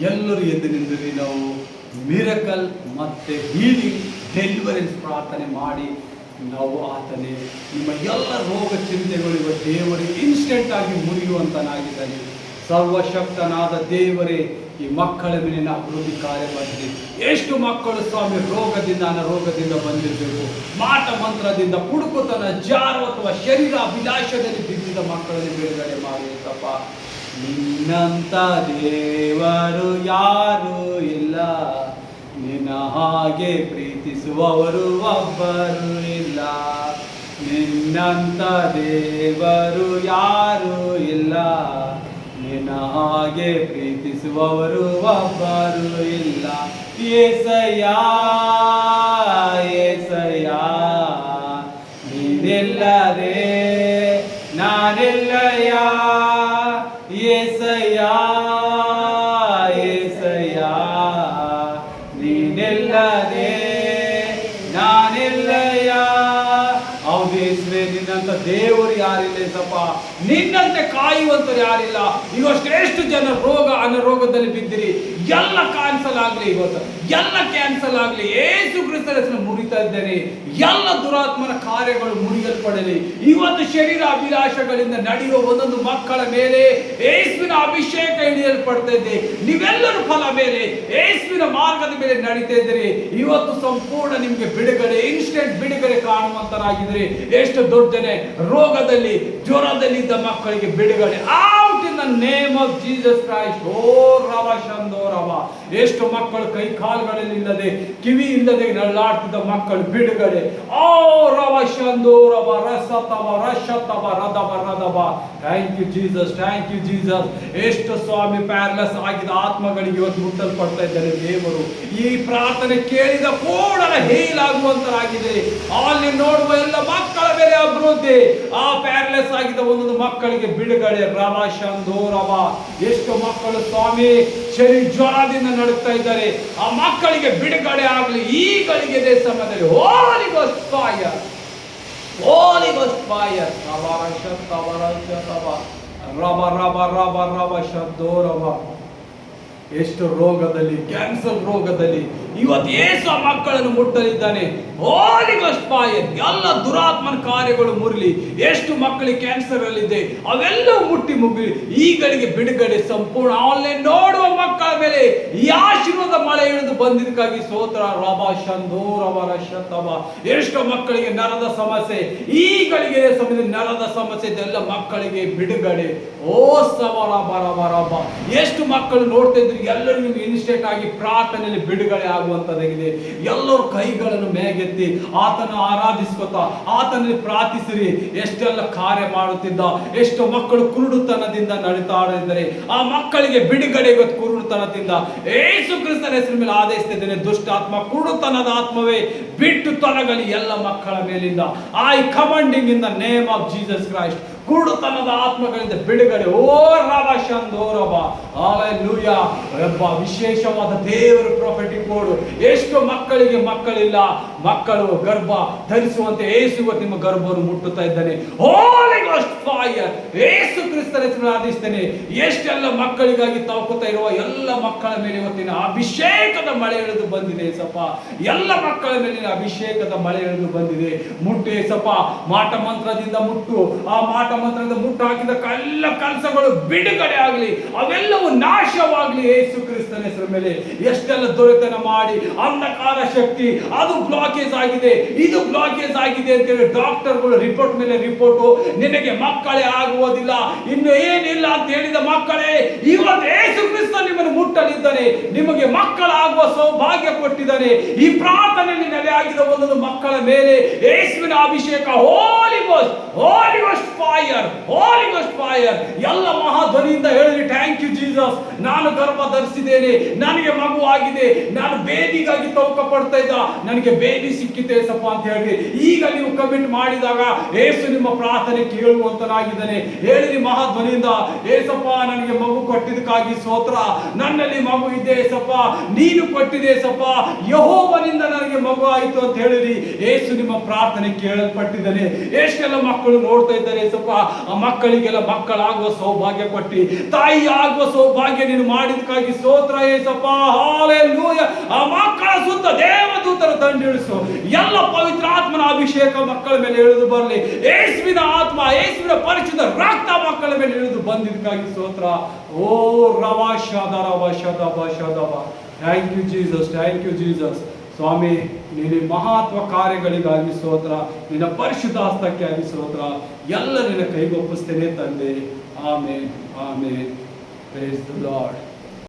ಎಲ್ಲರೂ ಎದ್ದು ನಿಂದ್ರಿ. ನಾವು ಮಿರಕಲ್ ಮತ್ತು ಹೀಲಿಂಗ್ ಡೆಲಿವರೆನ್ಸ್ ಪ್ರಾರ್ಥನೆ ಮಾಡಿ ನಾವು ಆತನೇ ನಿಮ್ಮ ಎಲ್ಲ ರೋಗ ಚಿಂತೆಗಳು ಇವತ್ತು ದೇವರಿಗೆ ಇನ್ಸ್ಟೆಂಟ್ ಆಗಿ ಮುರಿಯುವಂತನಾಗಿದ್ದಾನೆ. ಸರ್ವಶಕ್ತನಾದ ದೇವರೇ, ಈ ಮಕ್ಕಳ ಮೇಲಿನ ಅಭಿವೃದ್ಧಿ ಕಾರ್ಯ ಬಂದಿದೆ. ಎಷ್ಟು ಮಕ್ಕಳು ಸ್ವಾಮಿ ರೋಗದಿಂದ ಅನಾರೋಗದಿಂದ ಬಂದಿರಬೇಕು, ಮಾಟ ಮಂತ್ರದಿಂದ, ಕುಡುಕುತನ, ಜಾರು ಅಥವಾ ಶರೀರ ಅಭಿಲಾಷದಲ್ಲಿ ಬಿದ್ದಿದ್ದ ಮಕ್ಕಳಲ್ಲಿ ಬಿಡುಗಡೆ ಮಾಡಿತ್ತಪ್ಪ. ನಿನ್ನಂತ ದೇವರು ಯಾರು ಇಲ್ಲ, ನಿನ್ನ ಹಾಗೆ ಪ್ರೀತಿಸುವವರು ಒಬ್ಬರು ಇಲ್ಲ. ನಿನ್ನಂತ ದೇವರು ಯಾರು ಇಲ್ಲ, ನಿನ್ನ ಹಾಗೆ ಪ್ರೀತಿಸುವವರು ಒಬ್ಬರು ಇಲ್ಲ. ಏಸಯ್ಯ ಏಸಯ್ಯ, ನೀನಿಲ್ಲದೆ ನಾನಿಲ್ಲಯ್ಯ. ಏಸಯ್ಯ ಏಸಯ್ಯ, ನೀನಿಲ್ಲದೆ ನಾನಿಲ್ಲಯ್ಯ. ಹೌದೇಶ್ವರೇ, ನಿನ್ನಂತ ದೇವರು ಯಾರಿಲ್ಲ ಏಸಪ್ಪ, ನಿನ್ನಂತೆ ಕಾಯುವಂತರು ಯಾರಿಲ್ಲ. ಇವಷ್ಟು ಎಷ್ಟು ಜನ ರೋಗ ಅನಾರೋಗದಲ್ಲಿ ಬಿದ್ದಿರಿ, ಎಲ್ಲ ಕ್ಯಾನ್ಸಲ್ ಆಗ್ಲಿ, ಇವತ್ತು ಎಲ್ಲ ಕ್ಯಾನ್ಸಲ್ ಆಗ್ಲಿ. ಯೇಸು ಕ್ರಿಸ್ತನ ಹೆಸರನ್ನು ಮುರಿತಾ ಇದ್ದೇನೆ. ಎಲ್ಲ ದುರಾತ್ಮನ ಕಾರ್ಯಗಳು ಮುರಿಯಲ್ಪಡಲಿ. ಇವತ್ತು ಶರೀರ ಅಭಿಲಾಷಗಳಿಂದ ನಡೆಯುವ ಒಂದೊಂದು ಮಕ್ಕಳ ಮೇಲೆ ಯೇಸುವಿನ ಅಭಿಷೇಕ ಇಳಿಯಲ್ಪಡ್ತಾ ಇದೆ. ನೀವೆಲ್ಲರೂ ಫಲ ಮೇಲೆ ಯೇಸುವಿನ ಮಾರ್ಗದ ಮೇಲೆ ನಡೀತಾ ಇದ್ದೀರಿ. ಇವತ್ತು ಸಂಪೂರ್ಣ ನಿಮ್ಗೆ ಬಿಡುಗಡೆ, ಇನ್ಸ್ಟೆಂಟ್ ಬಿಡುಗಡೆ ಕಾಣುವಂತರಾಗಿದ್ದೀರಿ. ಎಷ್ಟು ದೊಡ್ಡ ರೋಗದಲ್ಲಿ ಜ್ವರದಲ್ಲಿ ಇದ್ದ ಮಕ್ಕಳಿಗೆ ಬಿಡುಗಡೆ out in the name of Jesus Christ. ಓ ರವ ಶಂದೋ ರವ. ಎಷ್ಟು ಮಕ್ಕಳು ಕೈ ಕಾಲುಗಳಲ್ಲಿ ಇಲ್ಲದೆ, ಕಿವಿ ಇಲ್ಲದೆ ನಳ್ಳಾಡ್ತಿದ್ದ ಮಕ್ಕಳು ಬಿಡುಗಡೆ. ಓ ರವ ಶಂದೋ ರವ ರಸತವ ರಶತವ ರದವ ರದವ. Thank you Jesus, thank you Jesus. ಎಷ್ಟು ಸ್ವಾಮಿ ಪ್ಯಾರಲಸ್ ಆಗಿದ ಆತ್ಮಗಳಿಗೆ ಇವತ್ತು ಮುಟ್ಟಲ್ಪಡ್ತಾ ಇದ್ದಾರೆ ದೇವರು. ಈ ಪ್ರಾರ್ಥನೆ ಕೇಳಿದ ಕೂಡಲೇ ಹೇಲಾಗುವಂತರಾಗಿದೆ. ಅಲ್ಲಿ ನೋಡುವ ಎಲ್ಲ ಮಕ್ಕಳ ಮೇಲೆ ಅಭಿವೃದ್ಧಿ. ಆ ಪ್ಯಾರಲಸ್ ಆಗಿದ್ದ ಒಂದೊಂದು ಮಕ್ಕಳಿಗೆ ಬಿಡುಗಡೆ. ರವ ಶಂದೋ ರವ. ಎಷ್ಟು ಮಕ್ಕಳು ಸ್ವಾಮಿ ಶರೀರ ಜ್ವರದಿಂದ ನಡುತ್ತಾ ಇದ್ದಾರೆ, ಆ ಮಕ್ಕಳಿಗೆ ಬಿಡುಗಡೆ ಆಗಲಿ ಈ ಗಳಿಗೆದೆ ಸಮಯದಲ್ಲಿ. ಹೋಲಿ ಗೋಸ್ಟ್ ಫೈರ್, ಹೋಲಿ ಗೋಸ್ಟ್ ಫೈರ್. ರವ ರವ ರವ ರವ ಶಬ್ದೋ ರವ. ಎಷ್ಟು ರೋಗದಲ್ಲಿ, ಕ್ಯಾನ್ಸರ್ ರೋಗದಲ್ಲಿ ಇವತ್ತು ಯೇಸು ಮಕ್ಕಳನ್ನು ಮುಟ್ಟಲಿದ್ದಾನೆ. ಹೋಲಿ ಗೋಸ್ಟ್ ಫೈರ್. ಎಲ್ಲ ದುರಾತ್ಮನ ಕಾರ್ಯಗಳು ಮುರಲಿ. ಎಷ್ಟು ಮಕ್ಕಳಿಗೆ ಕ್ಯಾನ್ಸರ್ ಅಲ್ಲಿದೆ ಅವೆಲ್ಲ ಮುಟ್ಟಿ ಮುಗಿಲಿ. ಈಗಳಿಗೆ ಬಿಡುಗಡೆ ಸಂಪೂರ್ಣ. ಆನ್ಲೈನ್ ನೋಡುವ ಮಕ್ಕಳ ಮೇಲೆ ಈ ಆಶೀರ್ವಾದ ಮಳೆ ಇಳಿದು ಬಂದಿದ್ದಕ್ಕಾಗಿ ಸ್ತೋತ್ರ. ರವ ಶಂದೋ ರವ ರಶತವ. ಎಷ್ಟು ಮಕ್ಕಳಿಗೆ ನರದ ಸಮಸ್ಯೆ, ಈಗಳಿಗೆ ಸಮಯದ ನರದ ಸಮಸ್ಯೆ ಎಲ್ಲ ಮಕ್ಕಳಿಗೆ ಬಿಡುಗಡೆ. ಓ ಸವರ ಬರ ಬರ ಬ. ಎಷ್ಟು ಮಕ್ಕಳು ನೋಡ್ತಾ ಇದ್ರು, ಎಲ್ಲರೂ ನಿಮ್ಗೆ ಇನ್ಸ್ಟೆಂಟ್ ಆಗಿ ಪ್ರಾರ್ಥನೆಯಲ್ಲಿ ಬಿಡುಗಡೆ ಆಗುವಂತದಾಗಿದೆ. ಎಲ್ಲರೂ ಕೈಗಳನ್ನು ಮೇಗೆತ್ತಿ ಆತನ ಆರಾಧಿಸ್ಕೊತಾ ಆತನಲ್ಲಿ ಪ್ರಾರ್ಥಿಸಿರಿ. ಎಷ್ಟೆಲ್ಲ ಕಾರ್ಯ ಮಾಡುತ್ತಿದ್ದ. ಎಷ್ಟು ಮಕ್ಕಳು ಕುರುಡುತನದಿಂದ ನಡೀತಾ ಇದ್ದಾರೆ, ಆ ಮಕ್ಕಳಿಗೆ ಬಿಡುಗಡೆ ಇವತ್ತು ಕುರುಡುತನದಿಂದ ಯೇಸು ಕ್ರಿಸ್ತನ ಹೆಸರಿನ ಮೇಲೆ ಆದೇಶಿಸಿದ್ದೇನೆ. ದುಷ್ಟಾತ್ಮ, ಕುರುಡುತನದ ಆತ್ಮವೇ ಬಿಟ್ಟು ತೊಲಗಲಿ ಎಲ್ಲ ಮಕ್ಕಳ ಮೇಲಿಂದ. I commanding in the name of Jesus Christ. ಕುರುಡುತನದ ಆತ್ಮಗಳಿಂದ ಬಿಡುಗಡೆ. ಓ ರವ ಶಂದೋ ರವ. ಹಲ್ಲೆಲೂಯಾ. ವಿಶೇಷವಾದ ದೇವರ ಪ್ರೊಫೆಟಿಕ್ ಕೋಡ್. ಎಷ್ಟು ಮಕ್ಕಳಿಗೆ ಮಕ್ಕಳಿಲ್ಲ, ಮಕ್ಕಳು ಗರ್ಭ ಧರಿಸುವಂತೆ ಯೇಸು ನಿಮ್ಮ ಗರ್ಭವನ್ನು ಮುಟ್ಟುತ್ತಾ ಇದ್ದಾನೆ. ಹೋಲಿ ಗೋಸ್ಟ್ ಫೈರ್. ಯೇಸು ಕ್ರಿಸ್ತನ ಹೆಸರನ್ನು ಆದೇಶಿಸ್ತೇನೆ. ಎಷ್ಟೆಲ್ಲ ಮಕ್ಕಳಿಗಾಗಿ ತವಕುತ್ತಾ ಇರುವ ಎಲ್ಲ ಮಕ್ಕಳ ಮೇಲೆ ಇವತ್ತಿನ ಅಭಿಷೇಕದ ಮಳೆ ಇಳಿದು ಬಂದಿದೆ ಸಪ್ಪ. ಎಲ್ಲ ಮಕ್ಕಳ ಮೇಲಿನ ಅಭಿಷೇಕದ ಮಳೆ ಇಳಿದು ಬಂದಿದೆ. ಮುಟ್ಟು ಸಪ್ಪ. ಮಾಟ ಮಂತ್ರದಿಂದ ಮುಟ್ಟು. ಆ ಮಾಟ ಮಂತ್ರದಿಂದ ಮುಟ್ಟು ಹಾಕಿದ ಎಲ್ಲ ಕೆಲಸಗಳು ಬಿಡುಗಡೆ ಆಗಲಿ, ಅವೆಲ್ಲವೂ ನಾಶವಾಗಲಿ ಯೇಸು ಕ್ರಿಸ್ತನ ಹೆಸರ ಮೇಲೆ. ಎಷ್ಟೆಲ್ಲ ದೊರೆತನ ಮಾಡಿ ಅಂಧಕಾರ ಶಕ್ತಿ ಅದು ಬ್ಲಾಕೇಜ್ ಆಗಿದೆ, ಇದು ಬ್ಲಾಕೇಜ್ ಆಗಿದೆ ಅಂತ ಹೇಳಿ ಡಾಕ್ಟರ್ಗಳು ರಿಪೋರ್ಟ್ ಮೇಲೆ ರಿಪೋರ್ಟ್, ನಿನಗೆ ಮಕ್ಕಳೇ ಆಗುವುದಿಲ್ಲ, ಇನ್ನು ಏನಿಲ್ಲ ಅಂತ ಹೇಳಿದ ಮಕ್ಕಳೇ ಇವತ್ತು ಯೇಸು ಕ್ರಿಸ್ತ ನಿಮ್ಮನ್ನು ಮುಟ್ಟಲಿದ್ದಾನೆ. ನಿಮಗೆ ಮಕ್ಕಳಾಗುವ ಸೌಭಾಗ್ಯ ಕೊಟ್ಟಿದ್ದಾನೆ. ಈ ಪ್ರಾರ್ಥನೆಯಲ್ಲಿ ನೆಲೆಯಾಗಿದ್ದ ಒಂದೊಂದು ಮಕ್ಕಳ ಮೇಲೆ ಯೇಸುವಿನ ಅಭಿಷೇಕ. ಹೋಲಿ ಗೋಸ್ಟ್, ಹೋಲಿ ಗೋಸ್ಟ್ ಫೈರ್, ಹೋಲಿ ಗೋಸ್ಟ್ ಫೈರ್. ಎಲ್ಲ ಮಹಾಧ್ವನಿಯಿಂದ ಹೇಳಿ, ಥ್ಯಾಂಕ್ ಯು ಜೀಸಸ್. ನಾನು ಗರ್ಭ ಧರಿಸಿದ್ದೇನೆ, ನನಗೆ ಮಗು ಆಗಿದೆ, ನಾನು ಬೇಬಿಗಾಗಿ ತವಕ ಪಡ್ತಾ ಇದ್ದ, ನನಗೆ ಬೇಬಿ ಸಿಕ್ಕಿತೆ ಸಪ್ಪ ಅಂತ ಹೇಳಿ ಈಗ ನೀವು ಕಮಿಟ್ ಮಾಡಿದಾಗ ಯೇಸು ನಿಮ್ಮ ಪ್ರಾರ್ಥನೆ ಕೇಳುವಂತನಾಗಿದ್ದಾನೆ. ಹೇಳಿರಿ ಮಹಾಧ್ವನಿಯಿಂದ, ಏಸಪ್ಪ ನನಗೆ ಮಗು ಕೊಟ್ಟಿದ್ದಕ್ಕಾಗಿ ಸ್ತೋತ್ರ. ನನ್ನಲ್ಲಿ ಮಗು ಇದೆ ಸಪ್ಪ, ನೀನು ಕೊಟ್ಟಿದೆ ಸಪ್ಪ, ಯೆಹೋವನಿಂದ ನನಗೆ ಮಗು ಆಯಿತು ಅಂತ ಹೇಳಿರಿ. ಯೇಸು ನಿಮ್ಮ ಪ್ರಾರ್ಥನೆ ಕೇಳಲ್ಪಟ್ಟಿದ್ದಾನೆ. ಎಷ್ಟೆಲ್ಲ ಮಕ್ಕಳು ನೋಡ್ತಾ ಇದ್ದಾರೆ ಸಪ್ಪ, ಆ ಮಕ್ಕಳಿಗೆಲ್ಲ ಮಕ್ಕಳಾಗುವ ಸೌಭಾಗ್ಯ ಕೊಟ್ಟಿ, ತಾಯಿ ಆಗುವ ಸೌಭಾಗ್ಯ ಸೌಭಾಗ್ಯ ನೀನು ಮಾಡಿದಕ್ಕಾಗಿ ಸ್ತೋತ್ರ ಏಸಪ್ಪ. ಹಾಲೆಲೂಯ. ಆ ಮಕ್ಕಳ ಸುತ್ತ ದೇವದೂತರ ದಂಡಿಳಿಸು. ಎಲ್ಲ ಪವಿತ್ರ ಆತ್ಮನ ಅಭಿಷೇಕ ಮಕ್ಕಳ ಮೇಲೆ ಇಳಿದು ಬರಲಿ. ಯೇಸುವಿನ ಆತ್ಮ, ಯೇಸುವಿನ ಪರಿಶುದ್ಧ ರಕ್ತ ಮಕ್ಕಳ ಮೇಲೆ ಇಳಿದು ಬಂದಿದ್ದಕ್ಕಾಗಿ ಸ್ತೋತ್ರ. ಓ ರವಾ ಶದರವ ಶದಬ ಶದಬ. Thank you Jesus, thank you Jesus. ಸ್ವಾಮಿ, ನಿನ್ನ ಮಹತ್ವ ಕಾರ್ಯಗಳಿಗಾಗಿ ಸ್ತೋತ್ರ, ನಿನ್ನ ಪರಿಶುದ್ಧ ಹಸ್ತಕ್ಕಾಗಿ ಸ್ತೋತ್ರ. ಎಲ್ಲ ನಿನ್ನ ಕೈಗೊಪ್ಪಿಸ್ತೇನೆ ತಂದೆ. Amen, amen. Praise the lord.